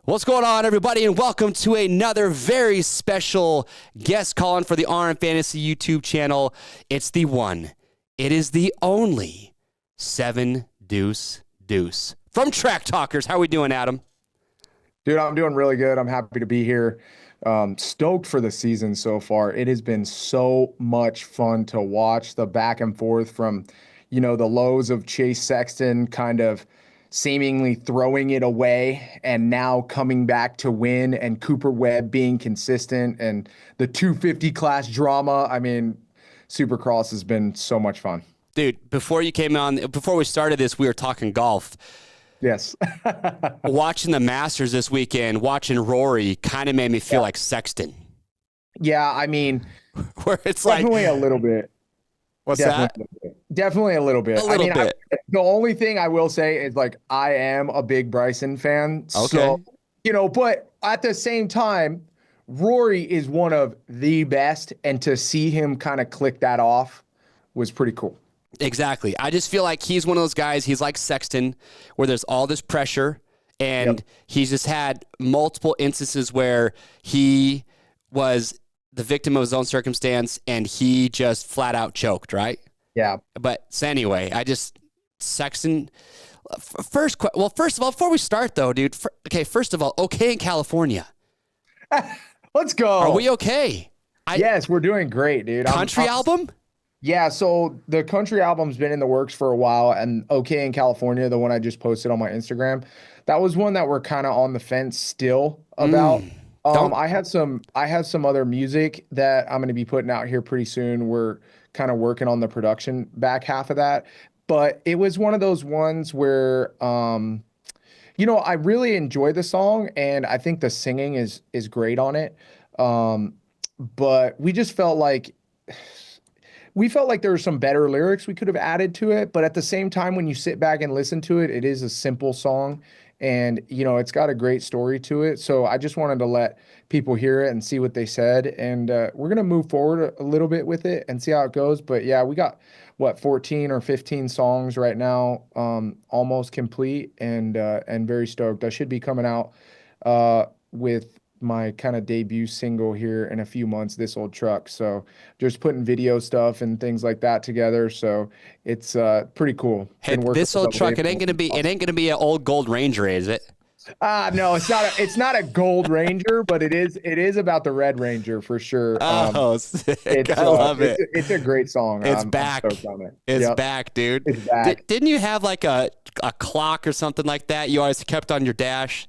What's going on, everybody, and welcome to another very special guest calling for the RM Fantasy YouTube channel. It's the one, it is the only 7 Deuce Deuce from Track Talkers. How are we doing, Adam? Dude, I'm doing really good. I'm happy to be here. Stoked for the season so far. It has been so much fun to watch the back and forth from, the lows of Chase Sexton kind of seemingly throwing it away and now coming back to win, and Cooper Webb being consistent, and the 250 class drama. I mean, Supercross has been so much fun. Dude, before we started this, we were talking golf. Yes. Watching the Masters this weekend, watching Rory kind of made me feel like Sexton. Yeah, I mean, where it's definitely a little bit. What's definitely that? Definitely a little bit. A little bit. The only thing I will say is, I am a big Bryson fan. Okay. So, but at the same time, Rory is one of the best, and to see him kind of click that off was pretty cool. Exactly. I just feel like he's one of those guys, he's like Sexton, where there's all this pressure, and he's just had multiple instances where he was the victim of his own circumstance, and he just flat out choked, right? Yeah. But so anyway, Sexton, first of all, before we start though, dude, first of all, okay in California. Let's go. Are we okay? Yes, we're doing great, dude. Country album? Yeah, so the country album's been in the works for a while, and Okay in California, the one I just posted on my Instagram, that was one that we're kind of on the fence still about. I have some other music that I'm going to be putting out here pretty soon. We're kind of working on the production back half of that, but it was one of those ones where I really enjoy the song, and I think the singing is great on it. But we just felt like there were some better lyrics we could have added to it. But at the same time, when you sit back and listen to it, it is a simple song, and, it's got a great story to it. So I just wanted to let people hear it and see what they said. And we're going to move forward a little bit with it and see how it goes. But yeah, we got 14 or 15 songs right now, almost complete, and very stoked. I should be coming out with my kind of debut single here in a few months, This Old Truck. So just putting video stuff and things like that together. So it's pretty cool. Hey, This Old Truck, it ain't gonna be an old Gold Ranger, is it? No, it's not a Gold Ranger, but it is about the Red Ranger for sure. Sick. I love it. It's a great song. It's back. It's back, dude. It's back. Didn't you have like a clock or something like that you always kept on your dash?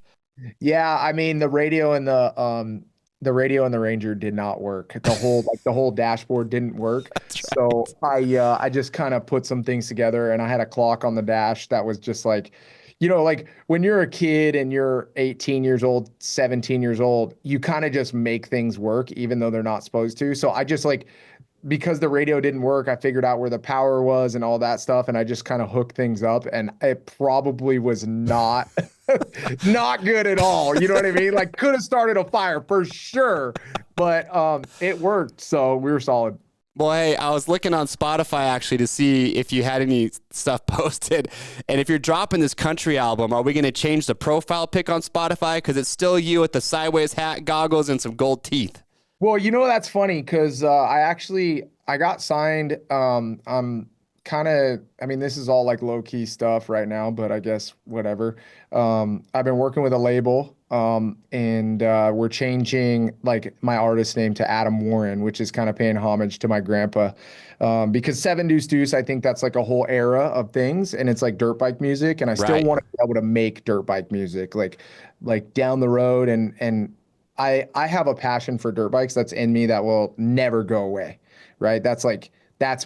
Yeah, I mean, the radio and the Ranger did not work. The whole dashboard didn't work. So I just kind of put some things together, and I had a clock on the dash that was just like, when you're a kid and you're 18 years old, 17 years old, you kind of just make things work even though they're not supposed to. So I just because the radio didn't work, I figured out where the power was and all that stuff, and I just kind of hooked things up, and it probably was not not good at all. You know what I mean? Could have started a fire for sure, but it worked, so we were solid. Well, hey, I was looking on Spotify actually to see if you had any stuff posted, and if you're dropping this country album, are we going to change the profile pic on Spotify, because it's still you with the sideways hat, goggles, and some gold teeth? Well, that's funny, because I got signed. I'm kind of, this is all low key stuff right now, but I guess whatever. I've been working with a label, and we're changing my artist name to Adam Warren, which is kind of paying homage to my grandpa, because 7 Deuce Deuce, I think that's a whole era of things, and it's dirt bike music, and I still want to be able to make dirt bike music like down the road, and I have a passion for dirt bikes that's in me that will never go away, right? That's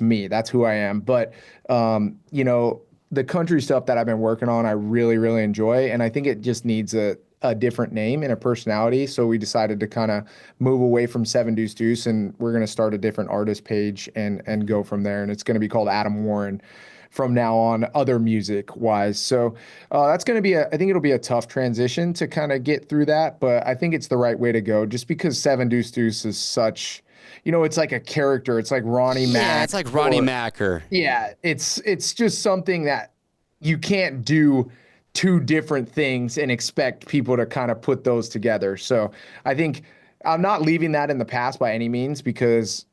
me. That's who I am. But, the country stuff that I've been working on, I really, really enjoy. And I think it just needs a different name and a personality. So we decided to kind of move away from 7 Deuce Deuce, and we're going to start a different artist page and go from there. And it's going to be called Adam Warren from now on, other music wise. So that's going to be I think it'll be a tough transition to kind of get through that, but I think it's the right way to go, just because 7 Deuce Deuce is such, it's like a character. It's like Ronnie Mac. Yeah, it's like Ronnie Mac. Yeah, it's just something that you can't do two different things and expect people to kind of put those together. So I think I'm not leaving that in the past by any means, because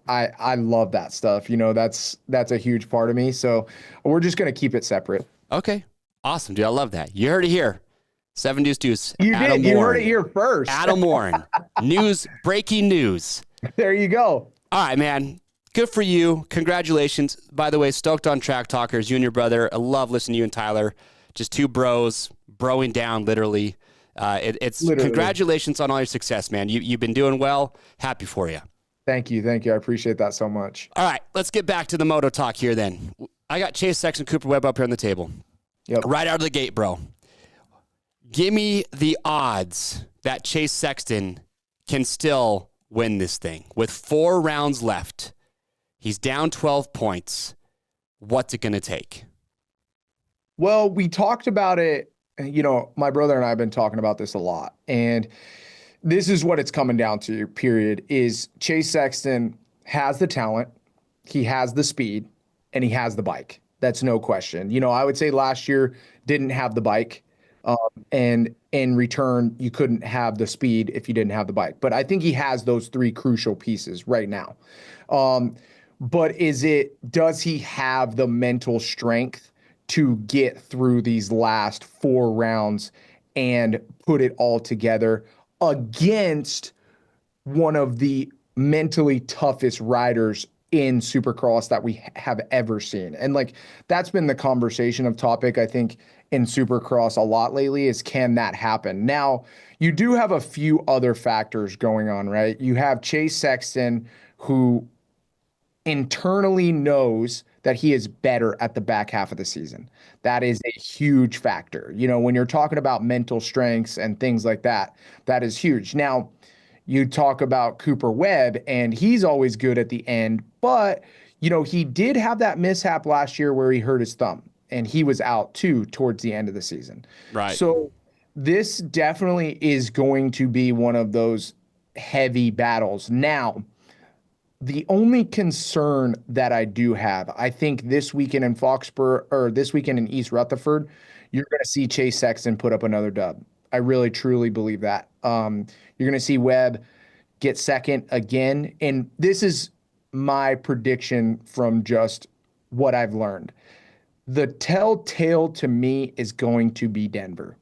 I love that stuff. That's a huge part of me. So we're just gonna keep it separate. Okay. Awesome, dude. I love that. You heard it here. Seven Deuce Deuce. You Adam did. You heard it Warren. here first. Adam Warren. News, breaking news. There you go. All right, man. Good for you. Congratulations. By the way, stoked on Track Talkers. You and your brother. I love listening to you and Tyler. Just two bros, broing down literally. It's Literally. Congratulations on all your success, man. You've been doing well. Happy for you. Thank you. Thank you. I appreciate that so much. All right, let's get back to the moto talk here then. I got Chase Sexton, Cooper Webb up here on the table. Yep. Right out of the gate, bro. Give me the odds that Chase Sexton can still win this thing. With 4 rounds left, he's down 12 points. What's it going to take? Well, we talked about it. My brother and I have been talking about this a lot. And this is what it's coming down to, period, is Chase Sexton has the talent, he has the speed, and he has the bike. That's no question. I would say last year didn't have the bike. And in return, you couldn't have the speed if you didn't have the bike. But I think he has those 3 crucial pieces right now. But does he have the mental strength to get through these last 4 rounds and put it all together against one of the mentally toughest riders in Supercross that we have ever seen? And that's been the conversation of topic, I think, in Supercross a lot lately, is can that happen? Now, you do have a few other factors going on, right? You have Chase Sexton, who internally knows that he is better at the back half of the season. That is a huge factor. When you're talking about mental strengths and things like that, that is huge. Now, you talk about Cooper Webb, and he's always good at the end, but he did have that mishap last year where he hurt his thumb, and he was out too towards the end of the season. Right. So this definitely is going to be one of those heavy battles. Now, the only concern that I do have, I think this weekend in Foxborough, or this weekend in East Rutherford, you're going to see Chase Sexton put up another dub. I really, truly believe that. You're going to see Webb get second again. And this is my prediction from just what I've learned. The telltale to me is going to be Denver.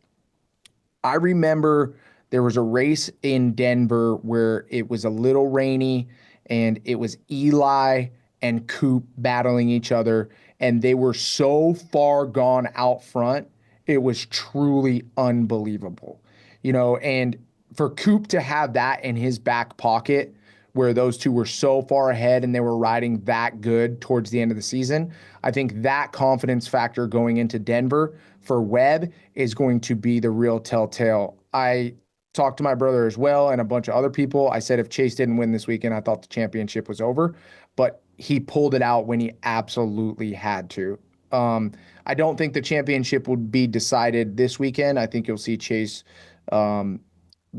I remember there was a race in Denver where it was a little rainy, and it was Eli and Coop battling each other, and they were so far gone out front, it was truly unbelievable. And for Coop to have that in his back pocket, where those two were so far ahead and they were riding that good towards the end of the season, I think that confidence factor going into Denver for Webb is going to be the real telltale. I talked to my brother as well and a bunch of other people. I said if Chase didn't win this weekend, I thought the championship was over, but he pulled it out when he absolutely had to. I don't think the championship would be decided this weekend. I think you'll see Chase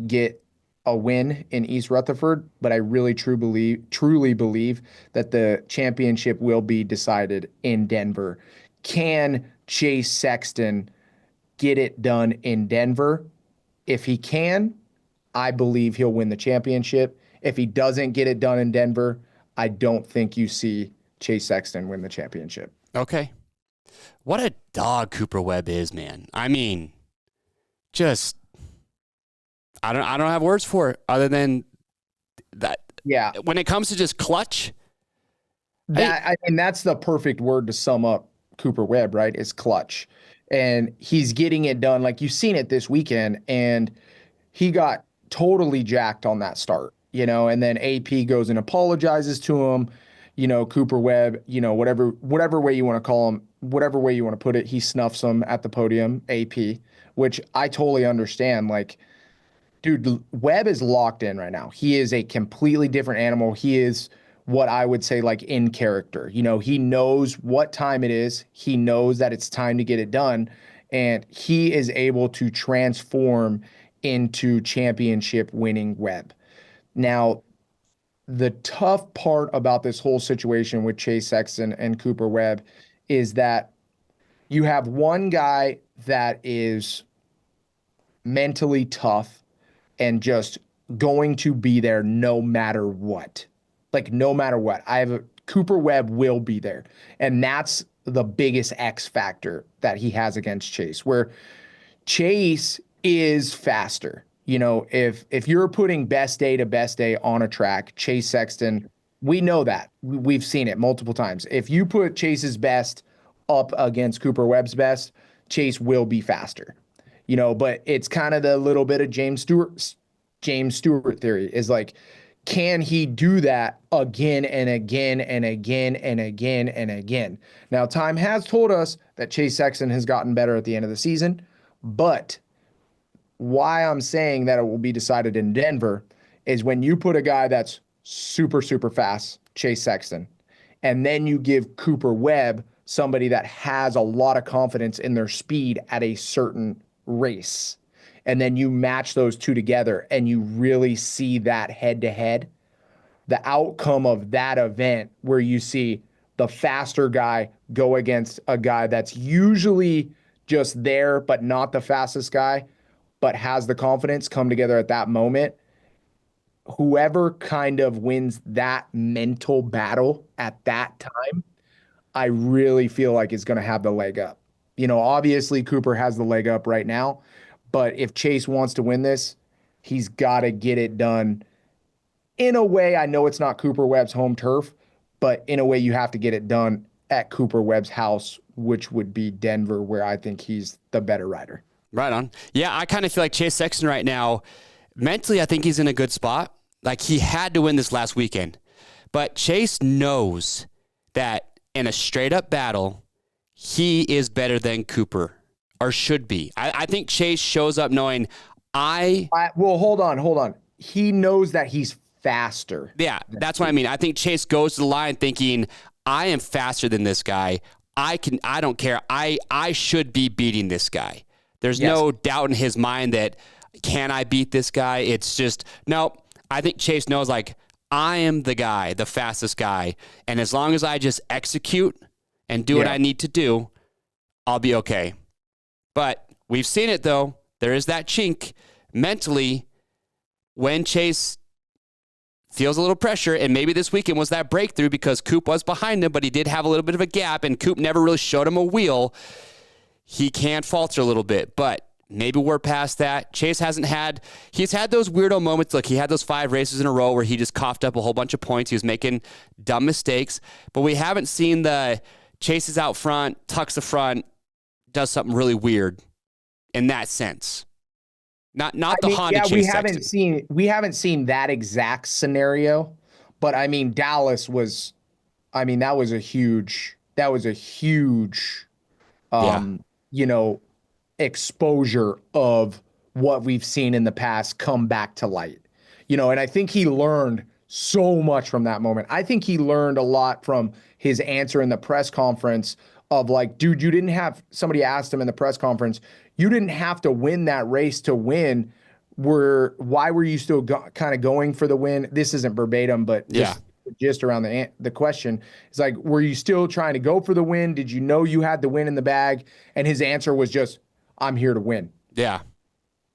get a win in East Rutherford, but I really truly believe that the championship will be decided in Denver. Can Chase Sexton get it done in Denver? If he can, I believe he'll win the championship. If he doesn't get it done in Denver, I don't think you see Chase Sexton win the championship. Okay. What a dog Cooper Webb is, man. I mean, just I don't have words for it other than that. Yeah. When it comes to just clutch, that's the perfect word to sum up Cooper Webb, right? Is clutch. And he's getting it done. Like, you've seen it this weekend, and he got totally jacked on that start, and then AP goes and apologizes to him. Cooper Webb, whatever way you want to call him, whatever way you want to put it, he snuffs him at the podium, AP, which I totally understand. Like, dude, Webb is locked in right now. He is a completely different animal. He is what I would say, like, in character. He knows what time it is. He knows that it's time to get it done. And he is able to transform into championship winning Webb. Now, the tough part about this whole situation with Chase Sexton and Cooper Webb is that you have one guy that is mentally tough and just going to be there no matter what. Like no matter what. Cooper Webb will be there. And that's the biggest X factor that he has against Chase, where Chase is faster. You know, if you're putting best day to best day on a track, Chase Sexton, we know that. We've seen it multiple times. If you put Chase's best up against Cooper Webb's best, Chase will be faster. You know, but it's kind of the little bit of James Stewart theory is like, can he do that again and again and again and again and again? Now, time has told us that Chase Sexton has gotten better at the end of the season, but why I'm saying that it will be decided in Denver is when you put a guy that's super, super fast, Chase Sexton, and then you give Cooper Webb somebody that has a lot of confidence in their speed at a certain race. And then you match those two together and you really see that head to head, the outcome of that event where you see the faster guy go against a guy that's usually just there, but not the fastest guy, but has the confidence come together at that moment. Whoever kind of wins that mental battle at that time, I really feel like is going to have the leg up. You know, obviously Cooper has the leg up right now, but if Chase wants to win this, he's got to get it done in a way. I know it's not Cooper Webb's home turf, but in a way you have to get it done at Cooper Webb's house, which would be Denver, where I think he's the better rider. Right on. Yeah, I kind of feel like Chase Sexton right now, mentally, I think he's in a good spot. Like, he had to win this last weekend. But Chase knows that in a straight-up battle, he is better than Cooper, or should be. I think Chase shows up knowing well, hold on. He knows that he's faster. Yeah, that's what I mean. I think Chase goes to the line thinking, I am faster than this guy. I don't care. I should be beating this guy. There's no doubt in his mind that, can I beat this guy? It's just, no, I think Chase knows, like, I am the guy, the fastest guy. And as long as I just execute and do what I need to do, I'll be okay. But we've seen it, though. There is that chink mentally when Chase feels a little pressure, and maybe this weekend was that breakthrough because Coop was behind him, but he did have a little bit of a gap, and Coop never really showed him a wheel. He can falter a little bit, but maybe we're past that. Chase he's had those weirdo moments. Look, he had those 5 races in a row where he just coughed up a whole bunch of points. He was making dumb mistakes, but we haven't seen the Chase is out front, tucks the front, does something really weird in that sense. Not the Honda Chase Sexton. We haven't seen that exact scenario, but I mean Dallas was, that was a huge you know, exposure of what we've seen in the past come back to light. You know, and I think he learned so much from that moment. I think he learned a lot from his answer in the press conference of like, dude, you didn't have, somebody asked him in the press conference, you didn't have to win that race to win. Why were you still kind of going for the win? This isn't verbatim, but just around the question is like, were you still trying to go for the win? Did you know you had the win in the bag? And his answer was just, I'm here to win. Yeah.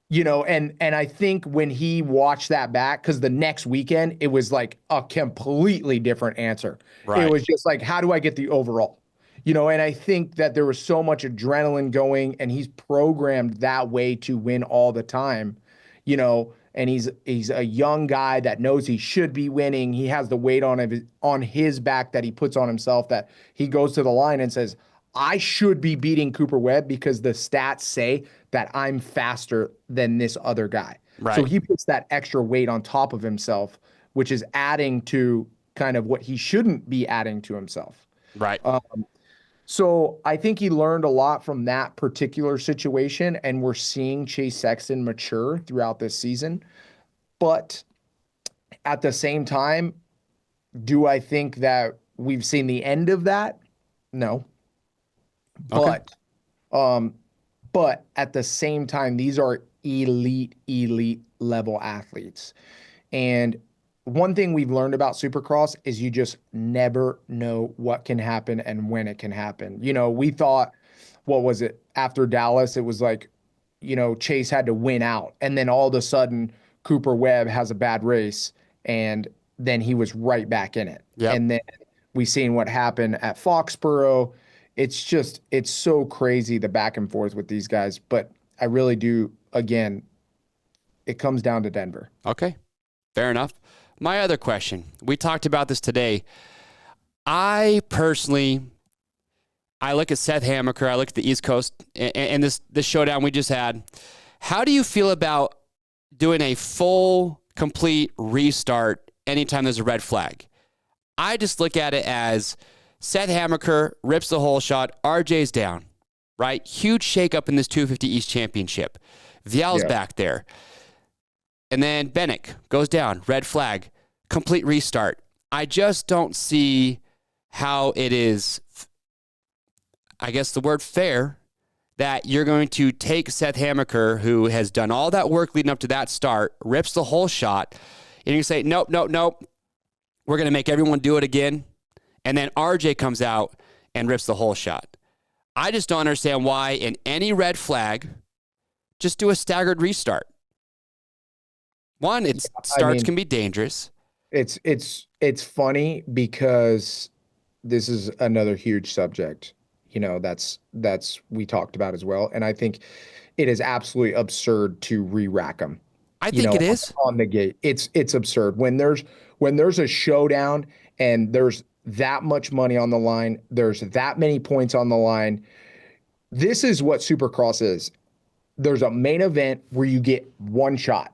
You know, and I think when he watched that back, because the next weekend, it was like a completely different answer. Right. It was just like, how do I get the overall? You know, and I think that there was so much adrenaline going, and he's programmed that way to win all the time, you know, and he's a young guy that knows he should be winning. He has the weight on his back that he puts on himself, that he goes to the line and says, I should be beating Cooper Webb because the stats say that I'm faster than this other guy. Right. So he puts that extra weight on top of himself, which is adding to kind of what he shouldn't be adding to himself. Right. So I think he learned a lot from that particular situation, and we're seeing Chase Sexton mature throughout this season. But at the same time, do I think that we've seen the end of that? No. Okay. But at the same time, these are elite level athletes. And one thing we've learned about Supercross is you just never know what can happen and when it can happen. You know, we thought what was it? After Dallas, it was like, Chase had to win out. And then all of a sudden, Cooper Webb has a bad race, and then he was right back in it. Yep. And then we seen what happened at Foxborough. It's so crazy the back and forth with these guys. But I really do, again, it comes down to Denver. Okay. Fair enough. My other question, we talked about this today. I look at Seth Hammaker, I look at the East Coast, and this showdown we just had. How do you feel about doing a full, complete restart anytime there's a red flag? I just look at it as Seth Hammaker rips the whole shot, RJ's down, right? Huge shakeup in this 250 East Championship. Vial's back there. And then Bennick goes down, red flag, complete restart. I just don't see how it is, I guess the word fair, that you're going to take Seth Hammaker, who has done all that work leading up to that start, rips the whole shot, and you say, nope, we're going to make everyone do it again. And then RJ comes out and rips the whole shot. I just don't understand why in any red flag, just do a staggered restart. One, starts can be dangerous. It's funny because this is another huge subject, that's we talked about as well. And I think it is absolutely absurd to re-rack them. I think it is on the gate. It's absurd when there's a showdown and there's that much money on the line. There's that many points on the line. This is what Supercross is. There's a main event where you get one shot.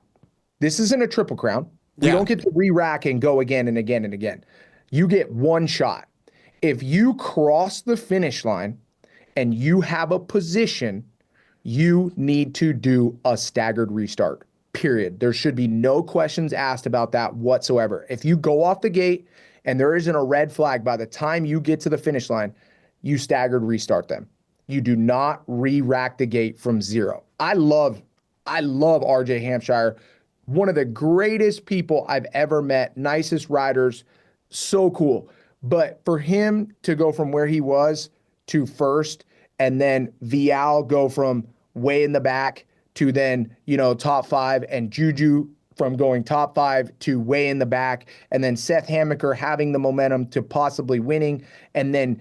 This isn't a triple crown. You don't get to re-rack and go again and again and again. You get one shot. If you cross the finish line and you have a position, you need to do a staggered restart, period. There should be no questions asked about that whatsoever. If you go off the gate and there isn't a red flag by the time you get to the finish line, you staggered restart them. You do not re-rack the gate from zero. I love RJ Hampshire. One of the greatest people I've ever met, nicest riders, so cool. But for him to go from where he was to first, and then Vial go from way in the back to then, top five, and Juju from going top five to way in the back, and then Seth Hammaker having the momentum to possibly winning, and then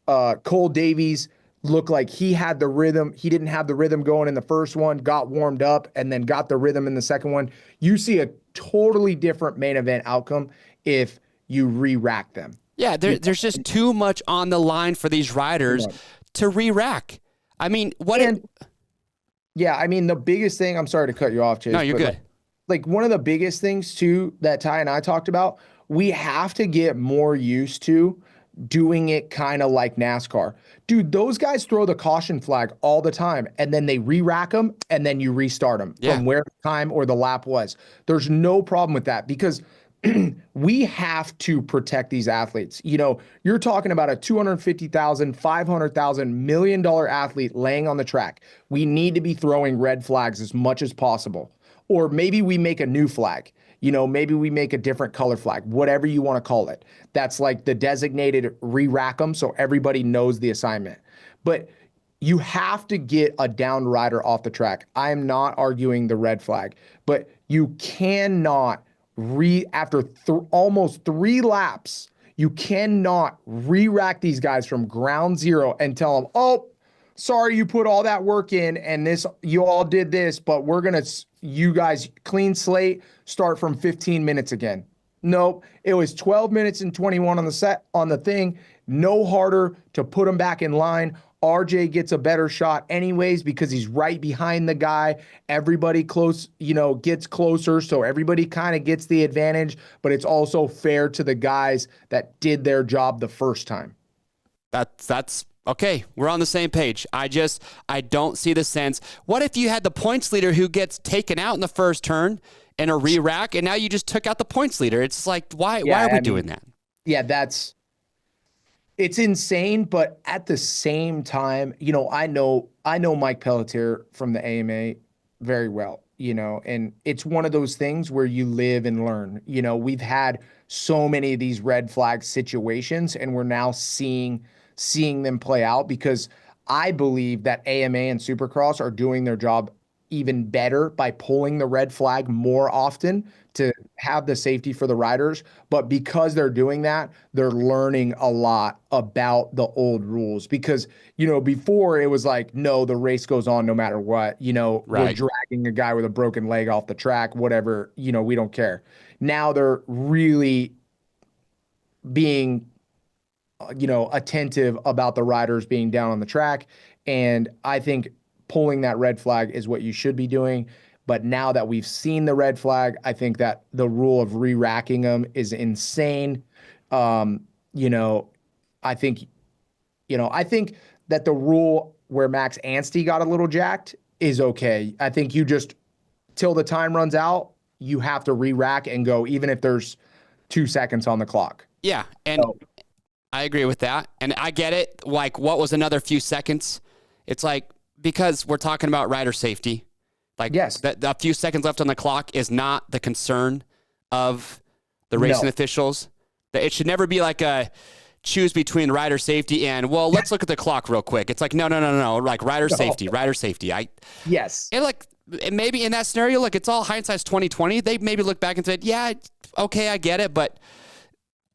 Cole Davies looked like he had the rhythm. He didn't have the rhythm going in the first one, got warmed up, and then got the rhythm in the second one. You see a totally different main event outcome if you re-rack them. Yeah, there's just too much on the line for these riders to re-rack. I mean, the biggest thing, I'm sorry to cut you off, Chase. No, you're good. Like one of the biggest things too that Ty and I talked about, we have to get more used to doing it kind of like NASCAR. Dude, those guys throw the caution flag all the time, and then they re-rack them, and then you restart them from where the time or the lap was. There's no problem with that because we have to protect these athletes. You're talking about a $250,000, $500,000, $1 million athlete laying on the track. We need to be throwing red flags as much as possible. Or maybe we make a new flag. Maybe we make a different color flag, whatever you want to call it. That's like the designated re-rack them so everybody knows the assignment. But you have to get a down rider off the track. I am not arguing the red flag, but you cannot after almost 3 laps, you cannot re-rack these guys from ground zero and tell them, oh, sorry you put all that work in and you all did this, but you guys clean slate, start from 15 minutes again. Nope. It was 12 minutes and 21 on the thing. No harder to put them back in line. RJ gets a better shot anyways because he's right behind the guy. Everybody gets closer, so everybody kind of gets the advantage, but it's also fair to the guys that did their job the first time. That's okay. We're on the same page. I don't see the sense. What if you had the points leader who gets taken out in the first turn in a re-rack, and now you just took out the points leader? It's like, why are we doing that? Yeah, it's insane, but at the same time, I know Mike Pelletier from the AMA very well, and it's one of those things where you live and learn. We've had so many of these red flag situations, and we're now seeing them play out because I believe that AMA and Supercross are doing their job even better by pulling the red flag more often to have the safety for the riders. But because they're doing that, they're learning a lot about the old rules. Because, before it was like, no, the race goes on no matter what. We're Right. dragging a guy with a broken leg off the track, whatever, we don't care. Now they're really being attentive about the riders being down on the track. And I think pulling that red flag is what you should be doing. But now that we've seen the red flag, I think that the rule of re-racking them is insane. Um, you know, I think, I think that the rule where Max Anstey got a little jacked is okay. I think you just, till the time runs out, you have to re-rack and go, even if there's 2 seconds on the clock. Yeah. And I agree with that. And I get it. Like, what was another few seconds? It's like, because we're talking about rider safety. Like, yes, a few seconds left on the clock is not the concern of the racing officials. It should never be like a choose between rider safety and, well, let's look at the clock real quick. It's like, no. Like, rider safety. Yes. And like, maybe in that scenario, look, it's all hindsight's 2020. They maybe look back and said, yeah, okay, I get it, but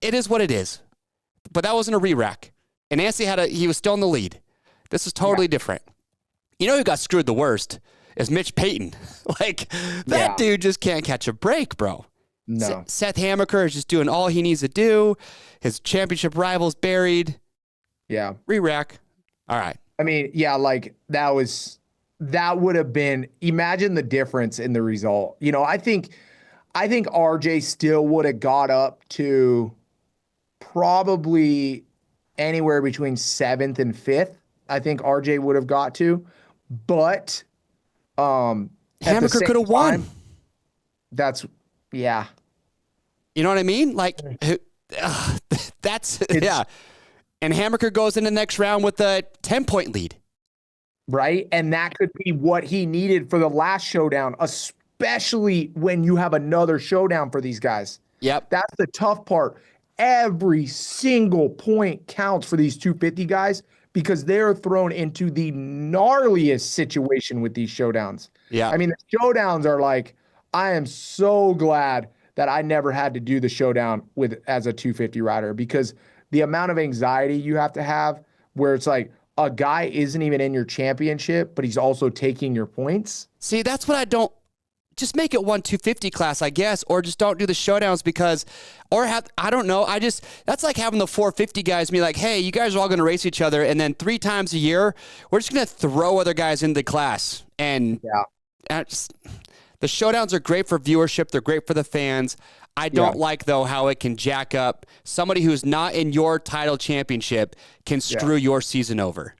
it is what it is. But that wasn't a re-rack. And Nancy he was still in the lead. This is totally different. You know who got screwed the worst is Mitch Payton. Like, that dude just can't catch a break, bro. No. Seth Hammaker is just doing all he needs to do. His championship rival's buried. Yeah. Re-rack. All right. I mean, yeah, like that would have been, imagine the difference in the result. I think RJ still would have got up to probably anywhere between 7th and 5th. I think RJ would have got to, but Hammaker could have won. That's yeah. You know what I mean? Like, that's yeah. And Hammaker goes in the next round with a 10-point lead. Right? And that could be what he needed for the last showdown, especially when you have another showdown for these guys. Yep. That's the tough part. Every single point counts for these 250 guys because they're thrown into the gnarliest situation with these showdowns. Yeah. I mean, the showdowns are like, I am so glad that I never had to do the showdown as a 250 rider, because the amount of anxiety you have to have where it's like a guy isn't even in your championship, but he's also taking your points. See, that's what I don't. Just make it 250 class, I guess, or just don't do the showdowns I don't know. That's like having the 450 guys be like, hey, you guys are all going to race each other, and then 3 times a year, we're just going to throw other guys into the class. And the showdowns are great for viewership. They're great for the fans. I don't like, though, how it can jack up. Somebody who's not in your title championship can screw your season over.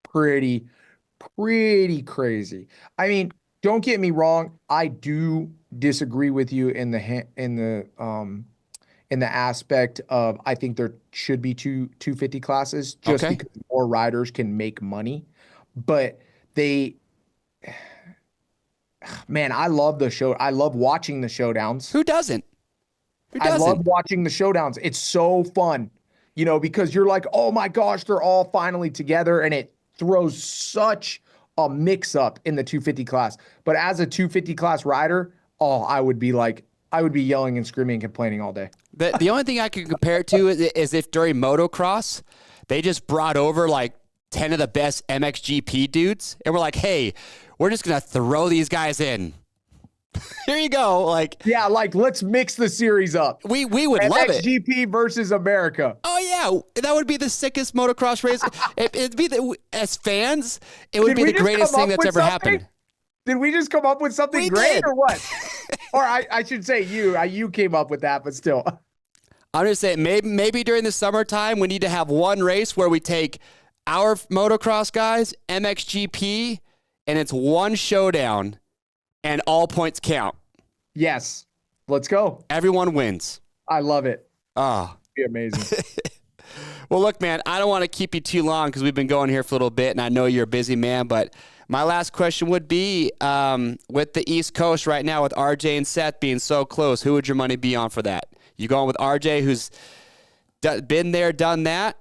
Pretty crazy. I mean, don't get me wrong. I do disagree with you in the aspect of, I think there should be 250 classes just because more riders can make money. But man, I love the show. I love watching the showdowns. Who doesn't? I love watching the showdowns. It's so fun, because you're like, oh my gosh, they're all finally together, and it throws such a mix up in the 250 class. But as a 250 class rider, I would be yelling and screaming and complaining all day. The only thing I can compare it to is if during motocross, they just brought over like 10 of the best MXGP dudes, and we're like, hey, we're just going to throw these guys in. Here you go. Like, yeah, like let's mix the series up. We would love it. MXGP versus America. Oh yeah, that would be the sickest motocross race. It'd be as fans, it would be the greatest thing that's ever happened. Did we just come up with something great or what? Or I should say you came up with that, but still. I'm just saying maybe during the summertime we need to have one race where we take our motocross guys, MXGP, and it's one showdown. And all points count. Yes. Let's go. Everyone wins. I love it. Oh. It'd be amazing. Well, look, man, I don't want to keep you too long because we've been going here for a little bit, and I know you're a busy man, but my last question would be, with the East Coast right now, with RJ and Seth being so close, who would your money be on for that? You going with RJ, who's been there, done that?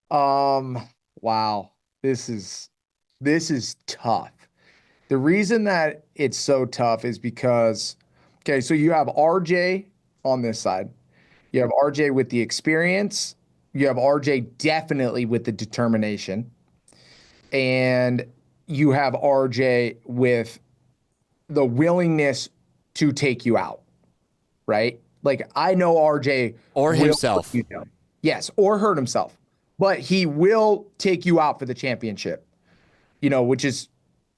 Wow. This is this is tough. The reason that it's so tough is because, okay, so you have RJ on this side. You have RJ with the experience. You have RJ definitely with the determination. And you have RJ with the willingness to take you out, right? Like I know RJ Or will put himself. you down. Yes, or hurt himself. But he will take you out for the championship. Which is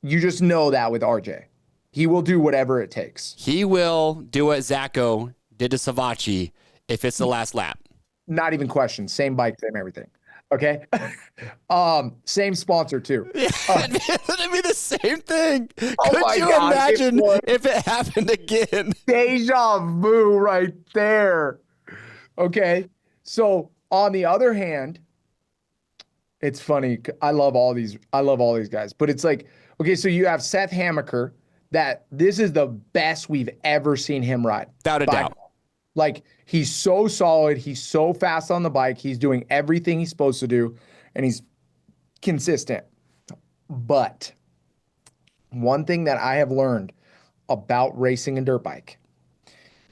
you just know that with RJ. He will do whatever it takes. He will do what Zacho did to Savachi if it's the last lap. Not even question. Same bike, same everything. Okay. Same sponsor too. Yeah, it'd be the same thing. Oh Could my you God, it imagine was if it happened again? deja vu right there. Okay. So on the other hand, it's funny. I love all these. I love all these guys. But it's like, okay, so you have Seth Hamaker. That this is the best we've ever seen him ride. Without a doubt. Like he's so solid. He's so fast on the bike. He's doing everything he's supposed to do, and he's consistent. But one thing that I have learned about racing a dirt bike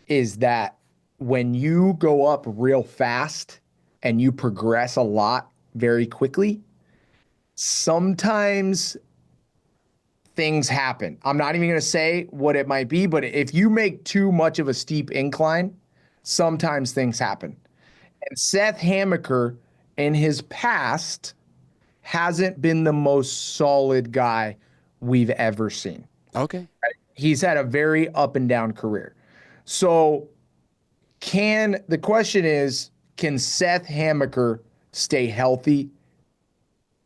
is that when you go up real fast and you progress a lot very quickly, sometimes things happen. I'm not even going to say what it might be, but if you make too much of a steep incline, sometimes things happen. And Seth Hamaker in his past hasn't been the most solid guy we've ever seen. Okay. He's had a very up and down career. So the question is, can Seth Hamaker stay healthy?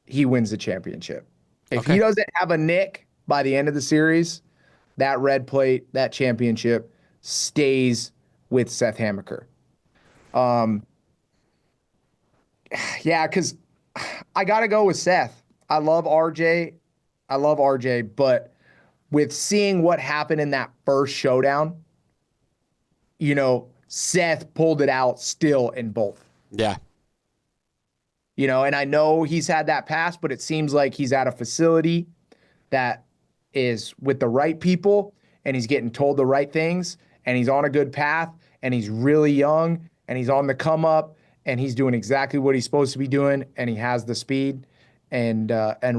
He wins the championship. If he doesn't have a nick by the end of the series, that red plate, that championship stays with Seth Hamaker. Yeah, because I got to go with Seth. I love RJ. I love RJ, but with seeing what happened in that first showdown, Seth pulled it out still in both. Yeah. And I know he's had that pass, but it seems like he's at a facility that is with the right people and he's getting told the right things and he's on a good path and he's really young and he's on the come up and he's doing exactly what he's supposed to be doing and he has the speed. And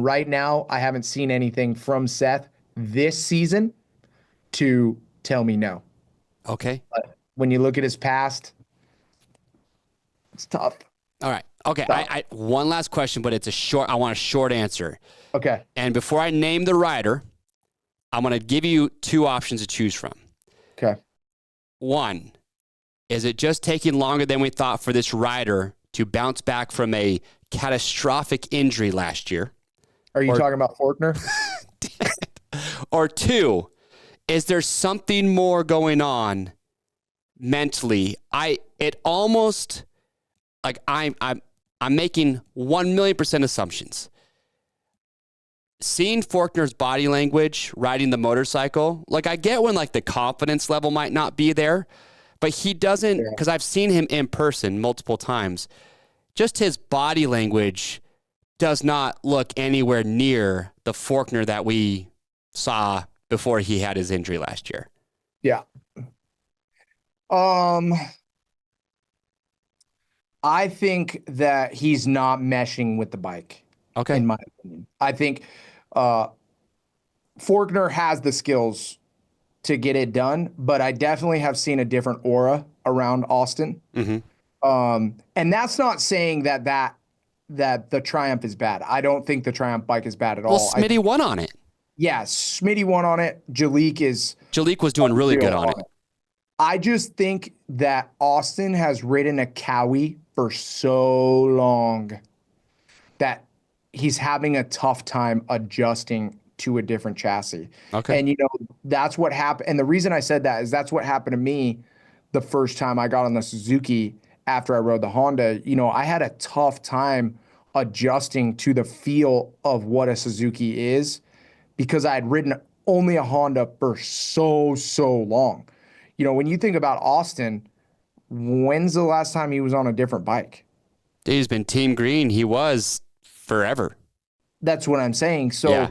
right now, I haven't seen anything from Seth this season to tell me no. Okay. But when you look at his past, it's tough. All right. Okay. I one last question, but I want a short answer. Okay. And before I name the rider, I'm going to give you two options to choose from. Okay. One, is it just taking longer than we thought for this rider to bounce back from a catastrophic injury last year? Are you talking about Faulkner? Or two, is there something more going on mentally? It almost like I'm making 1,000,000% assumptions. Seeing Faulkner's body language riding the motorcycle, like I get when like the confidence level might not be there, but he doesn't, because I've seen him in person multiple times. Just his body language does not look anywhere near the Faulkner that we saw before he had his injury last year. Yeah. I think that he's not meshing with the bike. Okay. In my opinion. I think Faulkner has the skills to get it done, but I definitely have seen a different aura around Austin. Mm-hmm. And that's not saying that the Triumph is bad. I don't think the Triumph bike is bad at all. Well, Smitty won on it. Yeah, Smitty won on it. Jalik was doing really good on it. I just think that Austin has ridden a Cowie for so long that he's having a tough time adjusting to a different chassis. Okay. And, that's what happened. And the reason I said that is that's what happened to me the first time I got on the Suzuki after I rode the Honda. I had a tough time adjusting to the feel of what a Suzuki is because I had ridden only a Honda for so, so long. When you think about Austin, when's the last time he was on a different bike? He's been Team Green. He was forever. That's what I'm saying. So Yeah.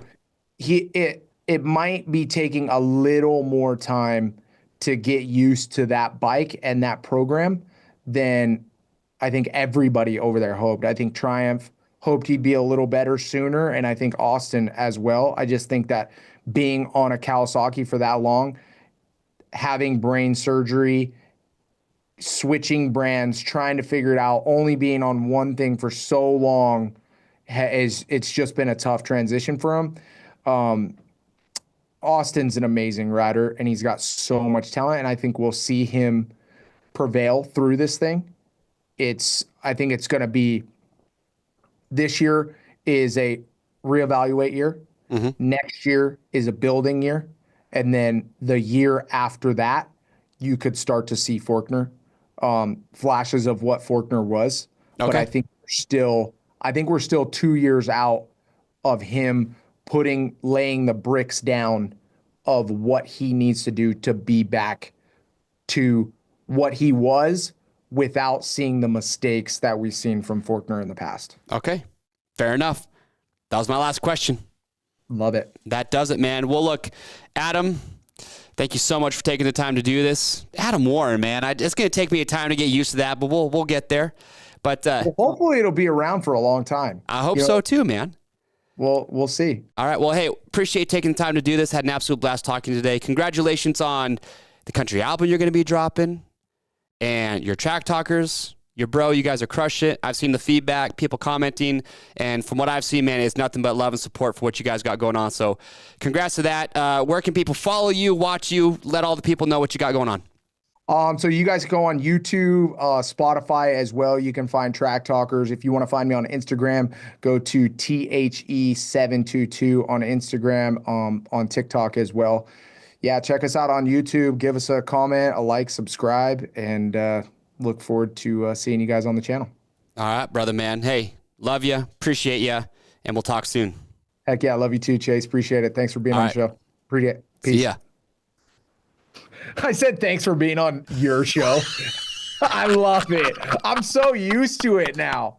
it might be taking a little more time to get used to that bike and that program than I think everybody over there hoped. I think Triumph hoped he'd be a little better sooner, and I think Austin as well. I just think that being on a Kawasaki for that long, having brain surgery, switching brands, trying to figure it out, only being on one thing for so long, it's just been a tough transition for him. Austin's an amazing rider, and he's got so much talent, and I think we'll see him prevail through this thing. I think it's going to be, this year is a reevaluate year. Next year is a building year. And then the year after that, you could start to see Faulkner, flashes of what Faulkner was. Okay. But I think we're still 2 years out of him laying the bricks down of what he needs to do to be back to what he was without seeing the mistakes that we've seen from Faulkner in the past. Okay. Fair enough. That was my last question. Love it. That does it, man. Well, look, Adam, thank you so much for taking the time to do this. Adam Warren, man, it's going to take me a time to get used to that, but we'll get there. But well, hopefully it'll be around for a long time. I hope so too, man. Well, we'll see. All right. Well, hey, appreciate taking the time to do this. Had an absolute blast talking today. Congratulations on the country album you're going to be dropping and your track talkers. Your bro, you guys are crushing it. I've seen the feedback, people commenting, and from what I've seen, man, it's nothing but love and support for what you guys got going on. So congrats to that. Where can people follow you, watch you, let all the people know what you got going on? So you guys go on YouTube, Spotify as well. You can find Track Talkers. If you want to find me on Instagram, go to THE722 on Instagram, on TikTok as well. Yeah, check us out on YouTube. Give us a comment, a like, subscribe, and look forward to seeing you guys on the channel. All right, brother, man. Hey, love you, appreciate you, and we'll talk soon. Heck yeah, love you too, Chase. Appreciate it. Thanks for being on the show. Appreciate it. Peace. See ya. I said thanks for being on your show. I love it. I'm so used to it now.